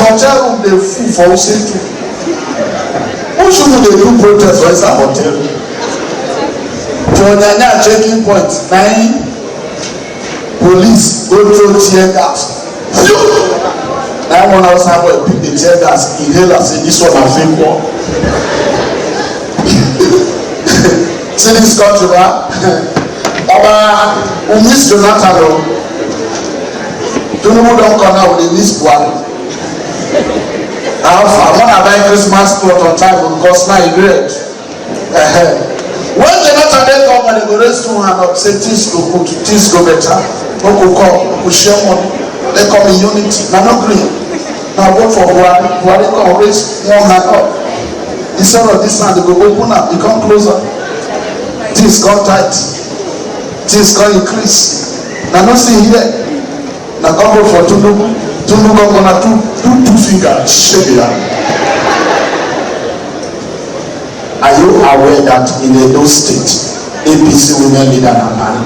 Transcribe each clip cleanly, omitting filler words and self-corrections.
hotel room dey full for Ose too. Who should they do protest for inside hotel? For Nyanya checking point, 9 police go through tear gas. That one outside boy pick the tear gas, inhale and say this one na fake war. See this country, ba? We miss Jonathan o. Tinubu don come now, we dey miss Buhari. I want to buy Christmas cloth on time because now it's red. When Jonathan dey come, they go raise 2 hands up, say things go good, things go better. No go come, we share money. They come in unity. Now no green. Now vote for Buhari. Buhari come raise 1 hand up. Instead of this hand, they go open up, become closer. Things come tight. Things come increase. Now no see here. Now come vote for Tinubu. Tinubu gonna do 2 fingers. Shake it out. Are you aware that in Edo State, APC women leader are man?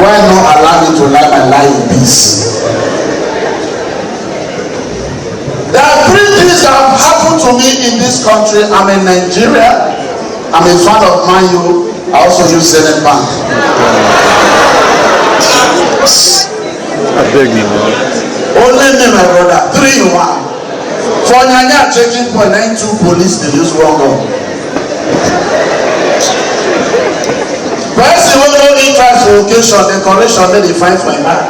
Why not allow me to lie my lie in peace? There are 3 things that have happened to me in this country. I'm a Nigerian. I'm a fan of Man U. I also use Zenith Bank. I beg you, man. Only me, my brother. 3 in 1. For Nyanya checking point, 92 police, they use 1 gun. Person who no interest for occasion, decoration, then they find for him back.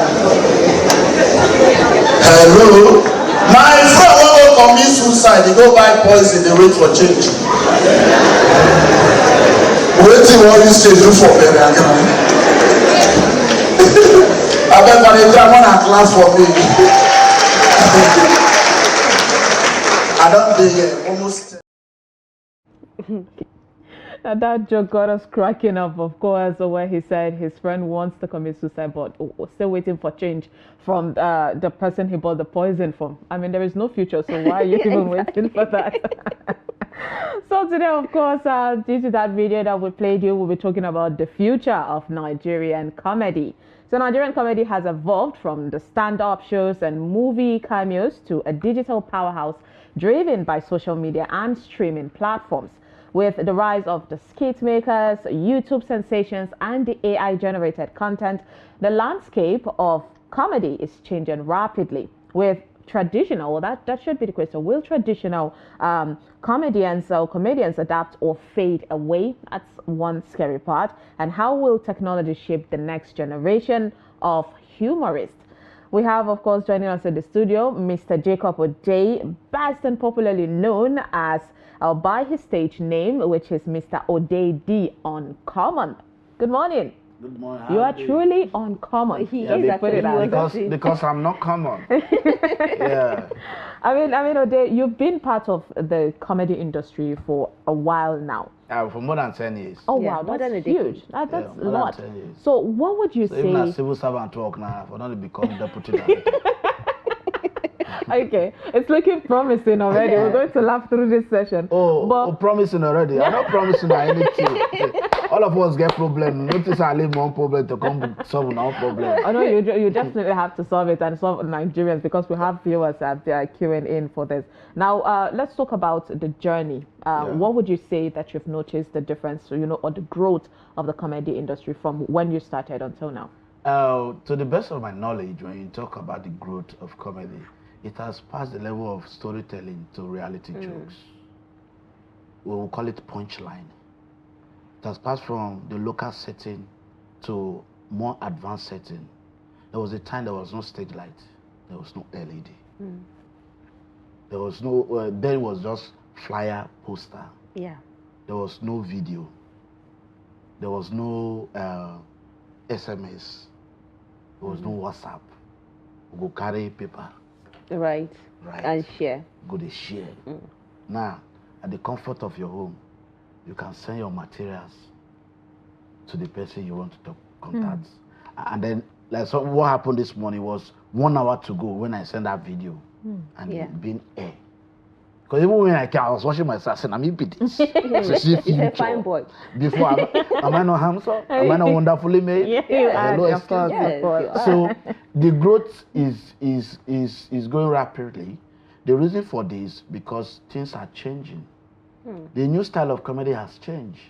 Hello? My friend won't go commit suicide, they go buy poison, they wait for change. Waiting what you say do for burial ground. I bet for the German at class for me. I don't think here almost. Now that joke got us cracking up, of course, where he said his friend wants to commit suicide, but still waiting for change from the person he bought the poison from. I mean, there is no future, so why are you even waiting for that? So today, of course, due to that video that we played you, we'll be talking about the future of Nigerian comedy. So Nigerian comedy has evolved from the stand-up shows and movie cameos to a digital powerhouse driven by social media and streaming platforms. With the rise of the skit makers, YouTube sensations, and the AI-generated content, the landscape of comedy is changing rapidly. With traditional, that should be the question, will traditional comedians or comedians adapt or fade away? That's one scary part. And how will technology shape the next generation of humorists? We have, of course, joining us in the studio, Mr. Jacob Odey, best and popularly known as by his stage name, which is Mr. Odey D Common. Good morning. Good morning. You are truly uncommon. Because I'm not common. Yeah. I mean, Odey, you've been part of the comedy industry for a while now. For more than 10 years. Oh wow, that's huge. That's a lot. So what would you say? Even as civil servant work now, for not to become deputy director. Okay, it's looking promising already. We're going to laugh through this session. Promising already. I'm not promising anything. All of us get problem. Notice I leave one problem to come solve our problem. I know you definitely have to solve it and solve Nigerians, because we have viewers that they are queuing in for this. Now, let's talk about the journey. What would you say that you've noticed the difference, or the growth of the comedy industry from when you started until now? To the best of my knowledge, when you talk about the growth of comedy, it has passed the level of storytelling to reality jokes. We will call it punchline. It has passed from the local setting to more advanced setting. There was a time there was no stage light. There was no LED. There was no, then it was just flyer, poster. Yeah. There was no video. There was no SMS. There was no WhatsApp. We go carry paper. Right. And share. Go to share. Now, at the comfort of your home, you can send your materials to the person you want to contact. And then, so what happened this morning was 1 hour to go when I sent that video, and it been air. Because even when I was watching myself, I said, I'm eating this. So He's a fine boy. Before, am I not handsome? Am I not wonderfully made? Yeah, you are, Hello, of course, Yes, of course. you are. So the growth is going rapidly. The reason for this because things are changing. The new style of comedy has changed.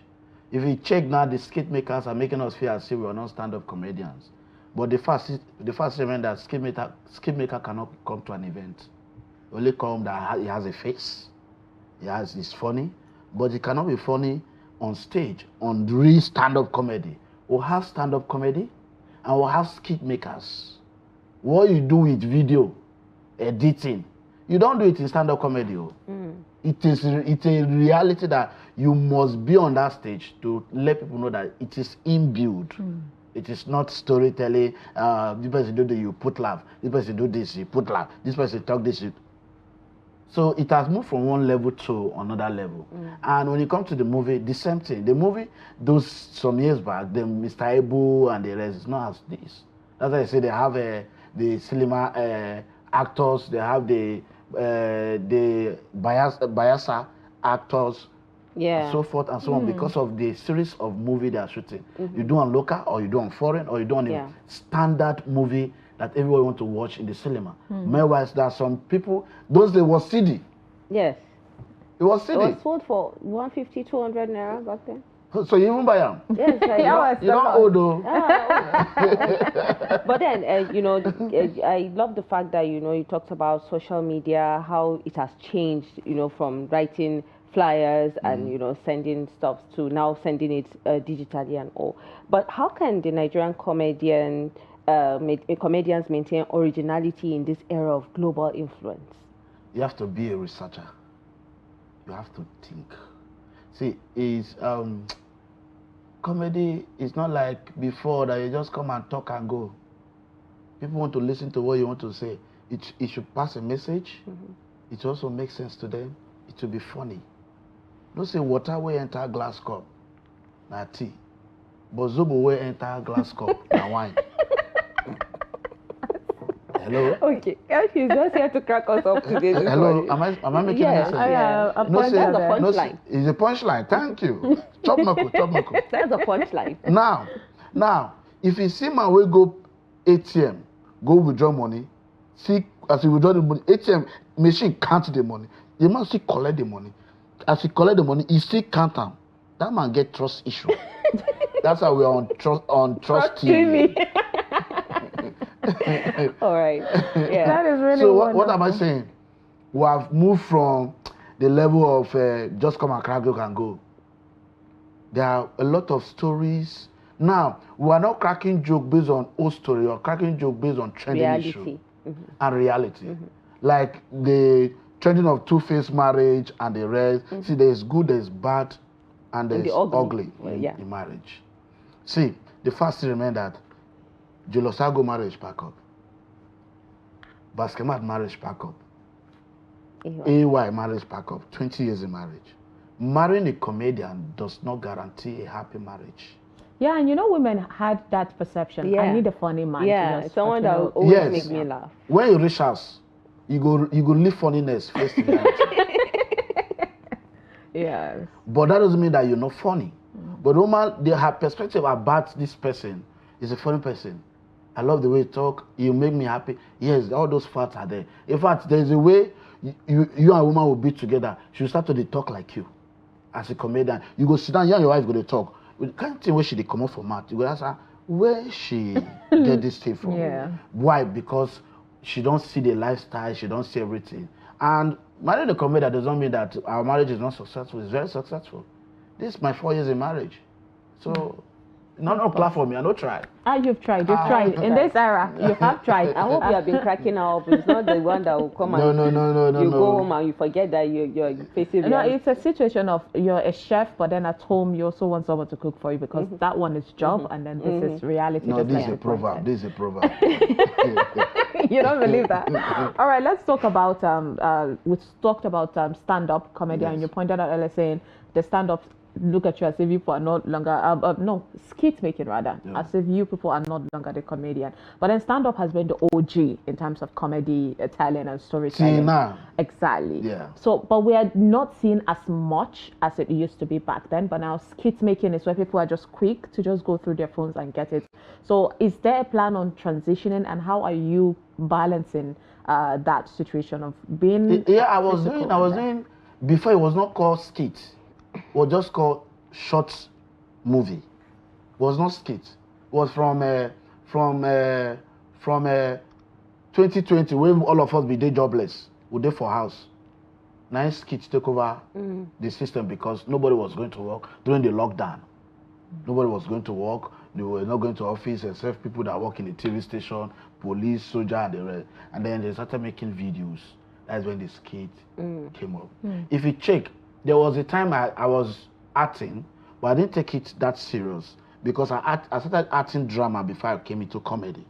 If you check now, the skit makers are making us feel as if we are not stand-up comedians. But the first event that skit maker cannot come to an event. Only come that he has a face. He's funny, but he cannot be funny on stage, on real stand-up comedy. We'll have stand-up comedy and we'll have skit makers. What you do with video, editing, you don't do it in stand-up comedy. It's a reality that you must be on that stage to let people know that it is inbuilt. It is not storytelling. This person do this, you put laugh. This person do this, you put laugh. This person talk this, you. So it has moved from one level to another level. And when you come to the movie, the same thing. The movie, those some years back, the Mr. Ebu and the rest, is not as this. That's why I say they have the cinema actors, they have the Bayasa actors, Yeah. so forth and so on, because of the series of movie they are shooting. You do on local, or you do on foreign, or you do on a standard movie that everyone want to watch in the cinema. Meanwhile, there are some people, those days was CD. Yes. It was It CD. was sold for 150, 200 naira back then. So you even buy them. Yes, I You don't owe though. But then, I love the fact that, you talked about social media, how it has changed, from writing flyers and, sending stuff to now sending it digitally and all. But how can the Nigerian comedians maintain originality in this era of global influence? You have to be a researcher. You have to think. See, comedy is not like before that you just come and talk and go. People want to listen to what you want to say. It should pass a message. It also makes sense to them. It will be funny. Don't say water will enter glass cup, na tea. But zobo will enter glass cup, na wine. Hello? Okay, she's just here to crack us up today. Hello, am I making any sense? Yeah. A That's point a there. punchline. It's a punchline. Thank you. Chop mako. That's a punchline. Now, if you see my way go ATM, go withdraw money, see as you withdraw the money, ATM machine count the money. The man still collect the money. As he collect the money, he still count them. That man get trust issue. That's how we are on trust TV. All right. Yeah. That is really So wonderful. what am I saying? We have moved from the level of just come and crack joke and go. There are a lot of stories. Now, we are not cracking joke based on old story or cracking joke based on trending issue and reality. Like the trending of two-faced marriage and the rest. See, there's good, there's bad, and there's ugly in marriage. See, the first thing remember that Jolosago marriage pack up. Baskemat marriage pack up. AY marriage pack up. 20 years in marriage. Marrying a comedian does not guarantee a happy marriage. Yeah, and women had that perception. Yeah. I need a funny man. Yeah, to just someone that will fucking- always make me laugh. When you reach house, you go leave funniness face to reality. Yeah. But that doesn't mean that you're not funny. But woman, they have perspective about this person is a funny person. I love the way you talk. You make me happy. Yes, all those facts are there. In fact, there's a way you and a woman will be together. She'll start to talk like you. As a comedian, you go sit down, you and your wife go to talk. You can't think where she come up from mouth. You go ask her, where she get this thing from? Yeah. Why? Because she don't see the lifestyle, she don't see everything. And marrying a comedian doesn't mean that our marriage is not successful. It's very successful. This is my 4 years in marriage. So, no clap for me. I don't try. You've tried. You've tried. In this era, you have tried. I hope you have been cracking up. It's not the one that will come No, and no. you go home and you forget that you're facing No, reality. it's a situation of you're a chef, but then at home you also want someone to cook for you because that one is job, and then this is reality. No, just this like is a you proverb. pointed. This is a proverb. You don't believe that? All right, let's talk about we talked about stand-up comedy, and you pointed out earlier saying the stand-up look at you as if you people are no longer no skit making rather, Yeah. as if you people are not longer the comedian. But then stand up has been the OG in terms of comedy telling and storytelling. See now. Exactly. Yeah. So, but we are not seeing as much as it used to be back then. But now skit making is where people are just quick to just go through their phones and get it. So, is there a plan on transitioning, and how are you balancing that situation of being? Yeah, I was physical doing before. It was not called skit. It was just called short movie. It was not skit. It was from 2020 when all of us be day jobless. We day for house. Nice skits take over the system because nobody was going to work during the lockdown. Nobody was going to work. They were not going to office except people that work in the TV station, police, soldier, and the rest. And then they started making videos. That's when the skit came up. If you check, there was a time I was acting, but I didn't take it that serious because I started acting drama before I came into comedy.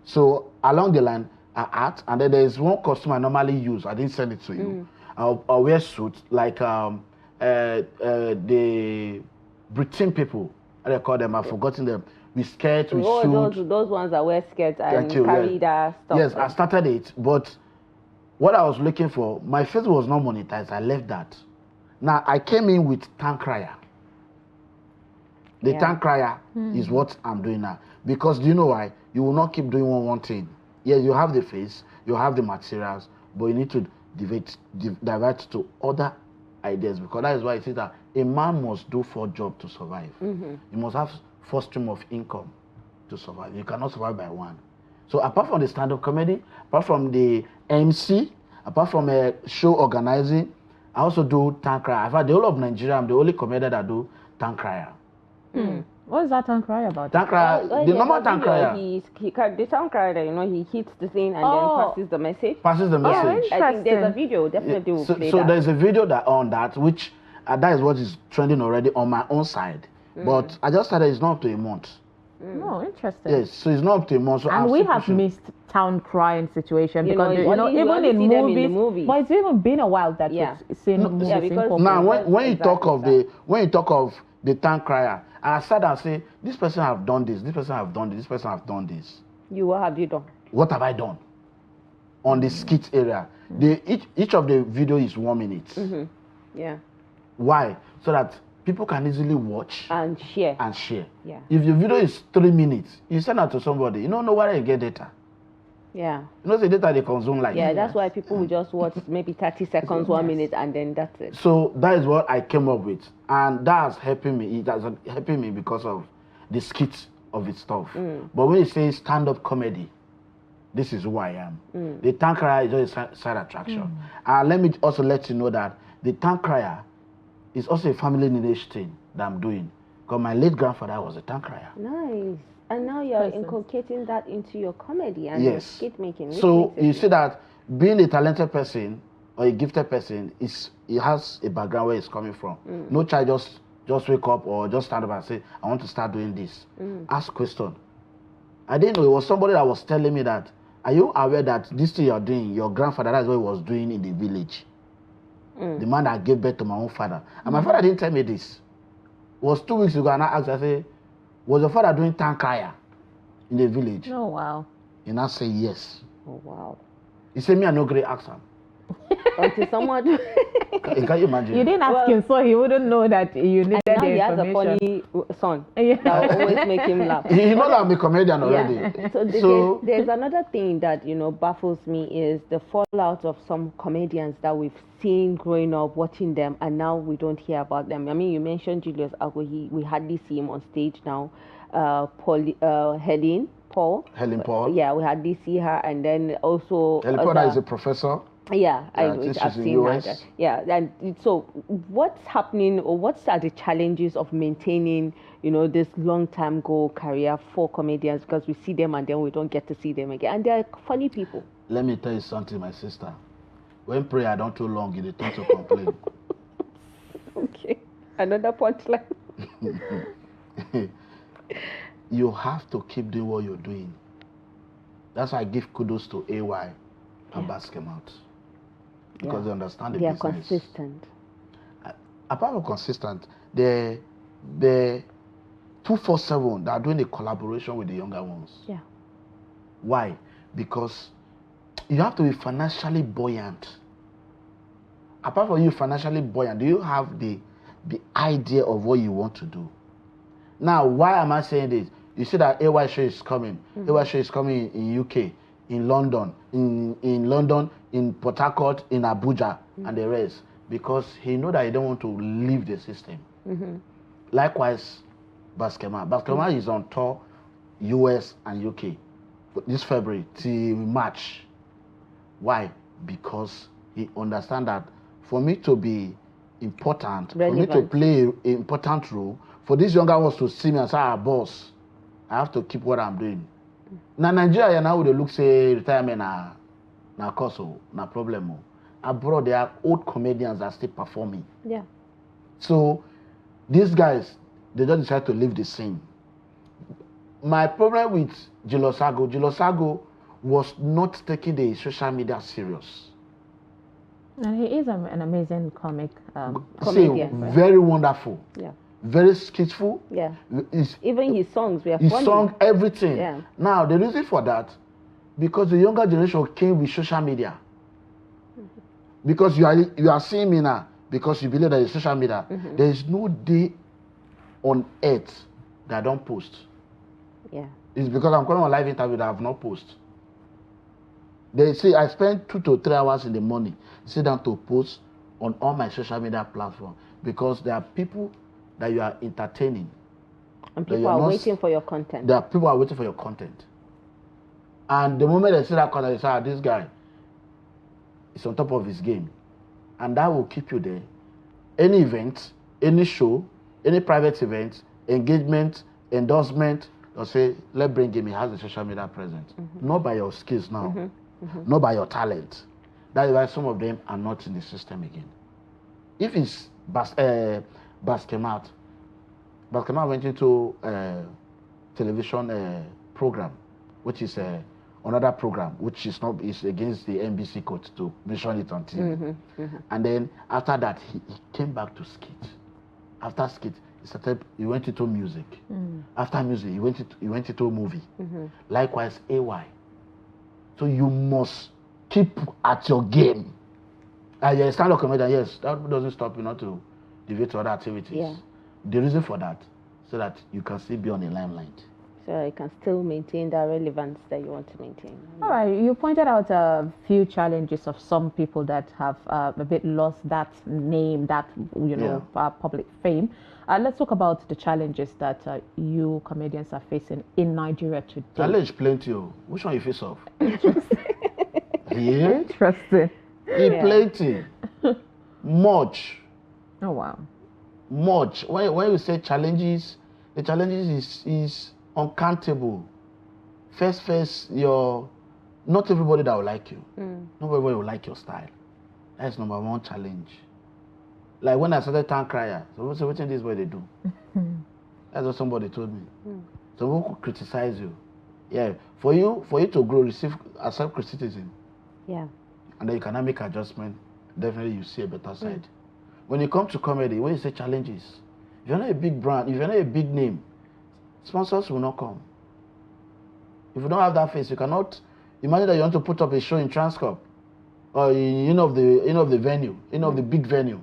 So along the line, I act, and then there's one costume I normally use. I didn't send it to you. I'll wear suit like the Britain people. How do I call them? I've forgotten them. We skirt, we suit. Those ones that wear skirts and carry that stuff. Yes, I started it, but what I was looking for, my face was not monetized. I left that. Now I came in with Tank Crier. The Tank Crier is what I'm doing now. Because do you know why? You will not keep doing one thing. Yes, you have the face, you have the materials, but you need to divert to other ideas, because that is why it says that a man must do 4 jobs to survive. You must have 4 streams of income to survive. You cannot survive by one. So apart from the stand-up comedy, apart from the MC, apart from a show organizing, I also do Tank Crier. In fact, the whole of Nigeria, I'm the only comedian that do Tank Crier. What is that Tank Crier about? Tank Crier, the normal Tank Crier. The Tank Crier, he hits the thing and then passes the message. Passes the message. I think there's a video. Definitely will play so that. there's a video on that, which that is what is trending already on my own side. But I just started. It's not up to a month. Oh, interesting. Yes, so it's not up to a month. So And we have missed town crying situation because you even in movies, but it's even been a while that we've seen movies. because now when you talk of the Tank Crier, and I sat and say, this person have done this, this person have done this, this person have done this. What have you done? What have I done? On the skit area, each of the video is 1 minute. Yeah. Why? So that people can easily watch And share. Yeah. If your video is 3 minutes, you send that to somebody. You don't know where you get data. Yeah. You know the data they consume like. Yeah, that's why people will just watch maybe 30 seconds, 1 minute, and then that's it. So that is what I came up with, and that's helping me. It has helping me because of the skit of its stuff. But when you say stand-up comedy, this is who I am. The Tank Crier is just a side attraction. And let me also let you know that the Tank Crier is also a family lineage thing that I'm doing. Because my late grandfather was a Tank Crier. Nice. And now you're inculcating that into your comedy and your skit making. So you see that being a talented person or a gifted person, it has a background where it's coming from. No child just wake up or just stand up and say, I want to start doing this. Ask question. I didn't know. It was somebody that was telling me that, are you aware that this thing you're doing, your grandfather, that's what he was doing in the village? The man that gave birth to my own father. And my father didn't tell me this. It was 2 weeks ago, and I asked, I said, was your father doing Tank Crier in the village? Oh, wow. And I said, yes. Oh, wow. He said, me, I no great accent. Until someone... Can you imagine? You didn't ask him, so he wouldn't know that you needed the he has a information. funny son that will always make him laugh. He knows I'm a comedian already. Yeah. So there's another thing that, baffles me is the fallout of some comedians that we've seen growing up, watching them, and now we don't hear about them. I mean, you mentioned Julius Ago. We hardly see him on stage now. Helen Paul. Yeah, we hardly see her. And then also... Helen Paul is a professor. Yeah, I've seen that. Yeah, and so what's happening, or what are the challenges of maintaining, this long-term goal career for comedians? Because we see them and then we don't get to see them again, and they're funny people. Let me tell you something, my sister. When prayer don't too long, you tend to complain. Okay, another punchline. You have to keep doing what you're doing. That's why I give kudos to AY and Basketmouth. Because they understand the business. They are consistent. Apart from consistent, the 247 that are doing a collaboration with the younger ones. Yeah. Why? Because you have to be financially buoyant. Apart from you financially buoyant, do you have the idea of what you want to do? Now, why am I saying this? You see that AY show is coming. AY show is coming in UK, in London, in Port Harcourt, in Abuja, and the rest. Because he know that he don't want to leave the system. Likewise, Baskema. Baskema is on tour, US and UK, this February till March. Why? Because he understands that for me to be important, Relevant. for me to play an important role, for these younger ones to see me as our boss, I have to keep what I'm doing. Now Nigeria now they look say retirement na cause na problem. Abroad there are old comedians that are still performing. Yeah. So these guys, they just decide to leave the scene. My problem with Jilosago was not taking the social media serious. And he is an amazing comedian. Very wonderful. Yeah. Very skillful. Yeah. It's, Even his songs were his funny. song, everything. Yeah. Now, the reason for that, because the younger generation came with social media. Because you are seeing me now, because you believe that it's social media. There is no day on earth that I don't post. Yeah. It's because I'm coming on live interview that I have not posted. They say I spend 2 to 3 hours in the morning, sit down to post on all my social media platforms, because there are people that you are entertaining. And people are waiting for your content. There are people are waiting for your content. And the moment they see that content, they say, this guy is on top of his game. And that will keep you there. Any event, any show, any private event, engagement, endorsement, they'll say, let's bring him. He has a social media presence. Not by your skills now. Not by your talent. That is why some of them are not in the system again. If it's Baskemat went into television program, which is another program, which is not is against the NBC code to mention it on TV. And then after that, he came back to skit. After skit, he went into music. After music, he went into movie. Likewise, AY. So you must keep at your game. You're a stand-up comedian, yes, that doesn't stop you not to deviate to other activities. Yeah. The reason for that, so that you can still be on the limelight. So you can still maintain that relevance that you want to maintain. All right, you pointed out a few challenges of some people that have a bit lost that name, that public fame. Let's talk about the challenges that you comedians are facing in Nigeria today. Challenge plenty. Which one you face off? Interesting. Plenty. Much. Oh wow. Much. When you say challenges, the challenges is uncountable. First, not everybody that will like you. Not everybody will like your style. That's number one challenge. Like when I started Town Crier, so what's this way they do? That's what somebody told me. So who could criticize you? Yeah, for you to grow, accept criticism. Yeah. And then you can make adjustment. Definitely you see a better side. When you come to comedy, when you say challenges, if you're not a big brand, if you're not a big name, sponsors will not come. If you don't have that face, you cannot imagine that you want to put up a show in Transcorp or in the venue, of the big venue.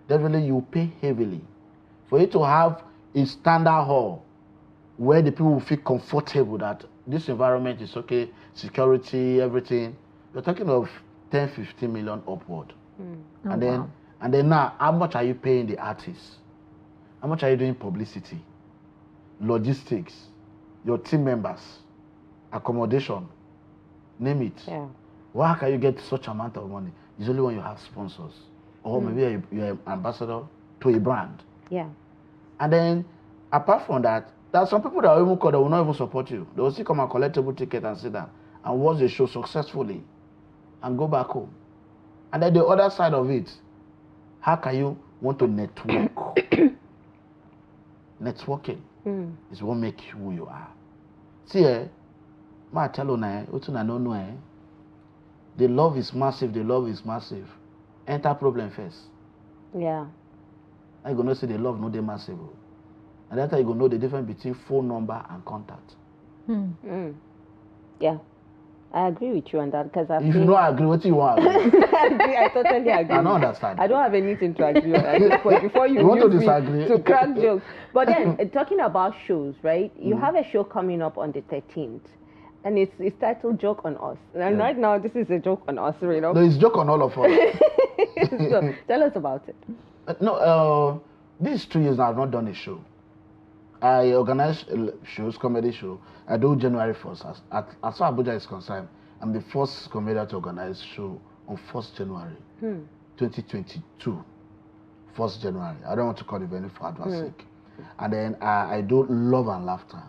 Definitely you pay heavily. For you to have a standard hall where the people will feel comfortable that this environment is okay, security, everything, you're talking of 10, 15 million upward. And then now, how much are you paying the artists? How much are you doing publicity, logistics, your team members, accommodation, name it. Yeah. Why can you get such amount of money? It's only when you have sponsors. Or maybe you're an ambassador to a brand. Yeah. And then, apart from that, there are some people that will not even support you. They will still come and collect a ticket and sit down and watch the show successfully and go back home. And then the other side of it, how can you want to network? Networking is what makes you who you are. See, ma tell you, the love is massive, Enter problem first. Yeah. I go know say the love no dey massive. And that time you go know the difference between phone number and contact. Yeah, I agree with you on that because If you don't agree, what you want? I totally agree. I don't understand. I don't have anything to agree on at this point. Before you want to use me disagree? to crack jokes. But then, talking about shows, right? You have a show coming up on the 13th. And it's titled Joke on Us. And right now, this is a joke on us, you know? No, it's joke on all of us. So, tell us about it. These 2 years now, I've not done a show. I organize shows, comedy show. I do January 1st. As far as Abuja is concerned, I'm the first comedian to organize show on 1st January 2022. 1st January. I don't want to call the venue for advance sake. And then I do Love and Laughter.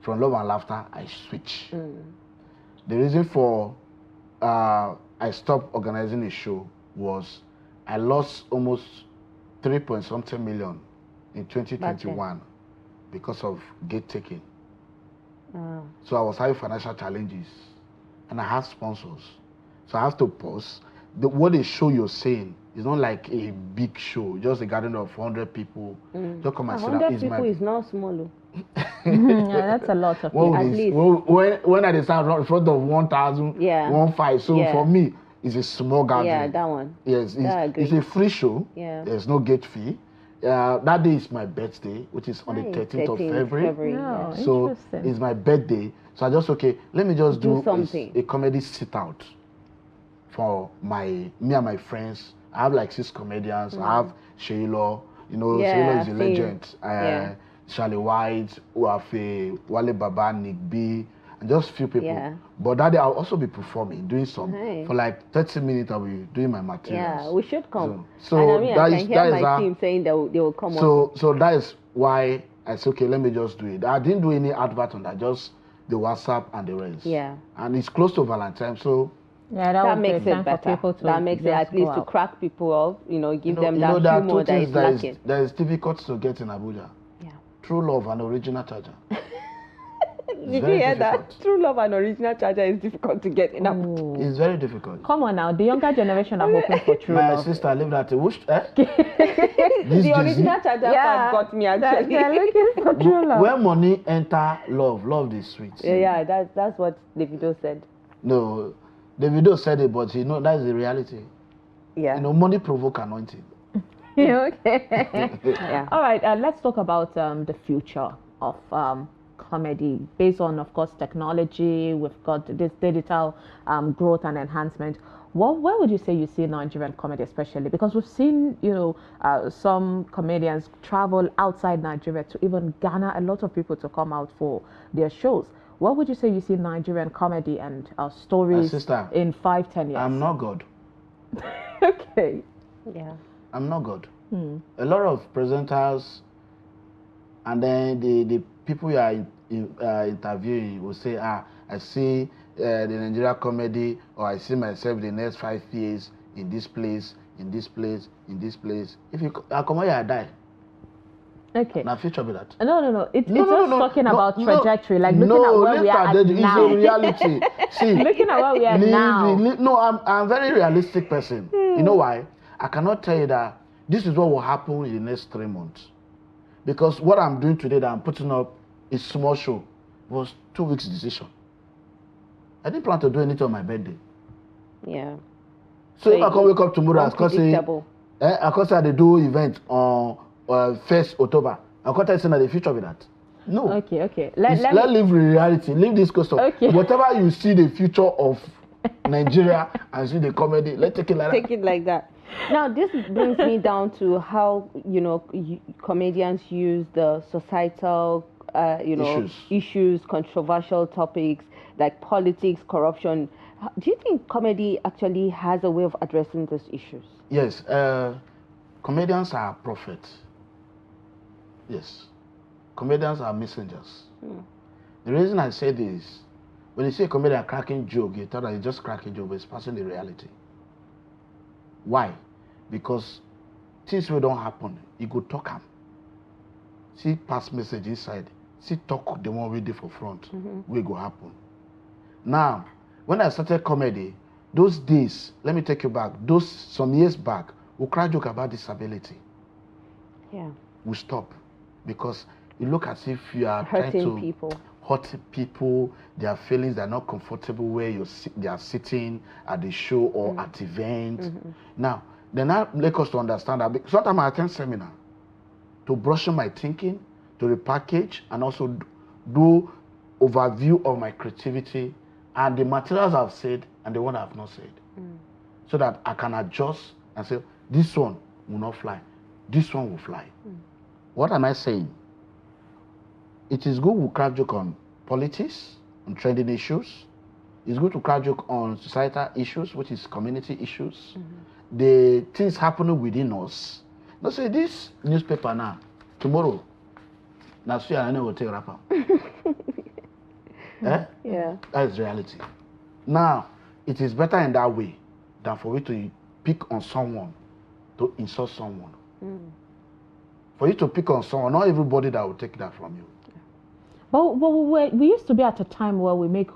From Love and Laughter, I switch. The reason for I stopped organizing a show was I lost almost 3-point-something million in 2021 because of gate taking. So I was having financial challenges and I have sponsors. So I have to pause. What the show you're saying is not like a big show, just a gathering of 100 people. Just come and sit down. 100 people is not small. Yeah, that's a lot of people. At least. When I stand in front of 1,000, 1,500. So for me, it's a small gathering. Yeah, that one. Yes, it's a free show. Yeah. There's no gate fee. That day is my birthday, which is on the 13th of February. Oh, so it's my birthday. So I just, let me just do something. a comedy sit out for me and my friends. I have like 6 comedians. I have Sheila. You know, Sheila is a legend. Charlie White, Uafe, Wale Baba, Nick B, and just few people. Yeah. But that day I'll also be performing, doing some for like 30 minutes. I'll be doing my materials. Yeah, we should come. So and I can hear my team saying they will come. So that is why I said, let me just do it. I didn't do any advert on that, just the WhatsApp and the rest. Yeah. And it's close to Valentine, so. Yeah, that makes it better. That makes it at least to crack people up, give them that humor that is lacking. That is difficult to get in Abuja. True love and original charger. Did you hear that? True love and original charger is difficult to get in Abuja. It's very difficult. Come on now, the younger generation are hoping for true love. My sister lived at a whoosh. The original charger part got me actually. They're looking for true love. When money enter love is sweet. Yeah, that's what Davido said. No, Davido said it, but that's the reality. Yeah. Money provoke anointing. Okay. Yeah. All right. Let's talk about the future of comedy based on, of course, technology. We've got this digital growth and enhancement. Where would you say you see Nigerian comedy, especially because we've seen some comedians travel outside Nigeria to even garner a lot of people to come out for their shows. What would you say you see Nigerian comedy and stories in 5-10 years? I'm not God. Okay. Yeah. I'm not God. A lot of presenters and then the people you are interviewing will say, I see the Nigerian comedy, or I see myself the next 5 years in this place, in this place, in this place. If I come here, I die. Okay. Now future be that. No. It's just talking about trajectory, like looking at where we are at now. It's a reality. See, looking at where we are now. No, I'm a very realistic person. You know why? I cannot tell you that this is what will happen in the next 3 months. Because what I'm doing today that I'm putting up is small show. It was 2 weeks decision. I didn't plan to do anything on my birthday. Yeah. So if I can wake up tomorrow, I can say they do event on 1st October. I can't tell you that the future of that. No. Okay. Let's live reality. Leave this coast of whatever you see the future of Nigeria and see the comedy. Let's take it like that. Take it like that. Now, this brings me down to how, comedians use the societal, issues, controversial topics like politics, corruption. Do you think comedy actually has a way of addressing these issues? Yes. Comedians are prophets. Yes. Comedians are messengers. The reason I say this, when you see a comedian cracking joke, you thought that he's just cracking joke, but it's passing the reality. Why? Because things will don't happen. You go talk them. See pass message inside. See talk the one we did for front. Will go happen. Now, when I started comedy, those days, let me take you back. Some years back, we crack joke about disability. will stop, because you look as if you are hurting trying to people. hurt people, their feelings, they're not comfortable where they are sitting at the show or at events. Now, then that make us to understand that sometimes I attend seminar to brush my thinking, to repackage, and also do overview of my creativity and the materials I've said and the one I've not said. So that I can adjust and say, this one will not fly, this one will fly. What am I saying? It is good we crack joke on politics, on trending issues. It's good to crack joke on societal issues, which is community issues. The things happening within us. Now say this newspaper now, tomorrow, now see I know will take wrapper. Yeah. That is reality. Now, it is better in that way than for you to pick on someone, to insult someone. For you to pick on someone, not everybody that will take that from you. But we used to be at a time where we make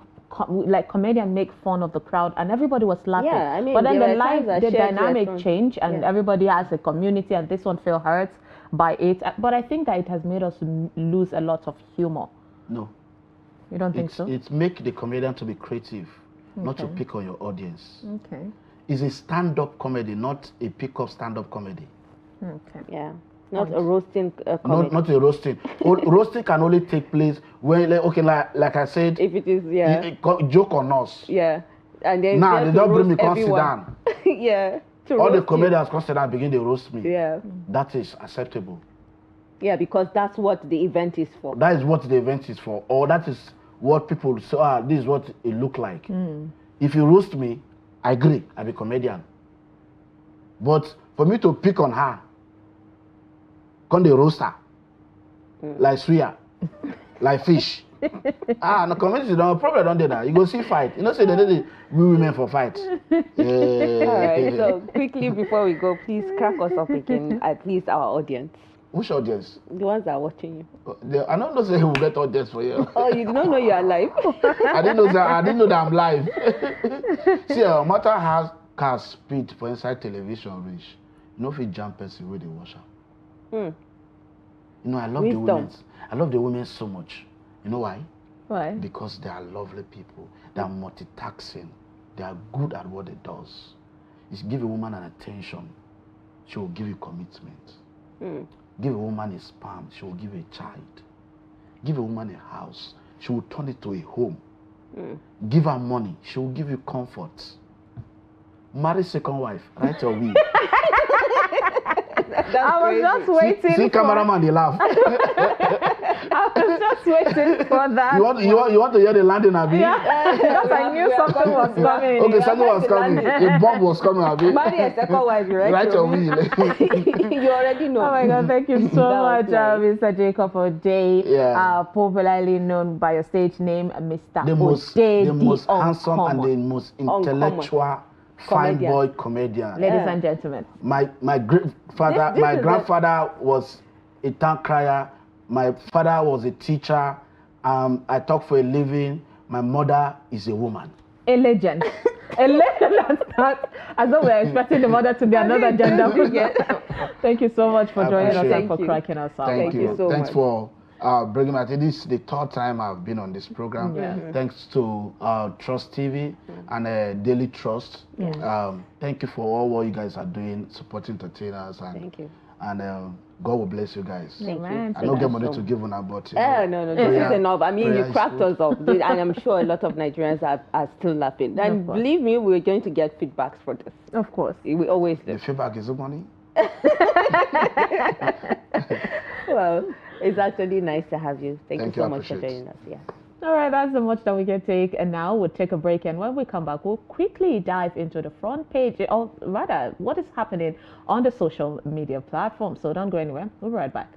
like comedians make fun of the crowd and everybody was laughing. Yeah, I mean, but then the dynamic changed and Yeah. everybody has a community and this one feel hurt by it. But I think that it has made us lose a lot of humor. No. You don't think so? It make the comedian to be creative, not to pick on your audience. Okay. It's a stand-up comedy, not a pick-up stand-up comedy. Okay. Yeah. Not a roasting comedy. Not a roasting. Roasting can only take place when, like I said, If it is, joke on us. Yeah. And then Nah, they don't bring me come sit everyone. down. Yeah. All the roast you. comedians come sit down and begin to roast me. Yeah. That is acceptable. Yeah, because that's what the event is for. That is what the event is for, or that is what people say, this is what it look like. If you roast me, I agree, I'm a comedian. But for me to pick on her, come the roaster, like suya, like fish. No community don't probably don't do that. You go see fight. You know, say we women for fight. Yeah. All right, so quickly before we go, please crack us up again, at least our audience. Which audience? The ones that are watching you. I don't know say who get audience for you. Oh, you don't know you are live? I didn't know that I'm live. See, no matter how car speed for inside television reach, you know if you jump person where they watch her. You know, I love the women. I love the women so much. You know why? Why? Because they are lovely people. They are multitasking. They are good at what they does. If you give a woman an attention, she will give you commitment. Give a woman a sperm, she will give a child. Give a woman a house, she will turn it to a home. Give her money, she will give you comfort. Marry second wife, right or we? I was just waiting. See cameraman, they laugh. I was just waiting for that. You want to hear the landing, Abi? Yeah, because I knew something was coming. Okay, something was coming. A bomb was coming, Abi. Marry a second wife, right? Right or we? You already know. Oh my God, thank you so much, Mr. Jacob Odey, Yeah. Popularly known by your stage name, Mr. The most handsome and the most intellectual fine boy comedian. Ladies and gentlemen. My grandfather was a town crier. My father was a teacher. I talk for a living. My mother is a woman. A legend. A legend. As though we're expecting the mother to be another gender. Thank you so much for joining us and for cracking us up. Thank you so Thanks much. for bringing me. I think this is the third time I've been on this program. Thanks to Trust TV and Daily Trust. Thank you for all what you guys are doing, supporting entertainers. And, Thank you. And God will bless you guys. Thank you. I don't get money to give on that, but no, this is enough. I mean, you cracked us up, and I'm sure a lot of Nigerians are still laughing. And believe me, we're going to get feedbacks for this. Of course. We always do. The feedback is the money. Well, it's actually nice to have you. Thank you so much for appreciate joining us. Yeah. All right, that's the much that we can take. And now we'll take a break. And when we come back, we'll quickly dive into the front page, or rather, what is happening on the social media platform. So don't go anywhere. We'll be right back.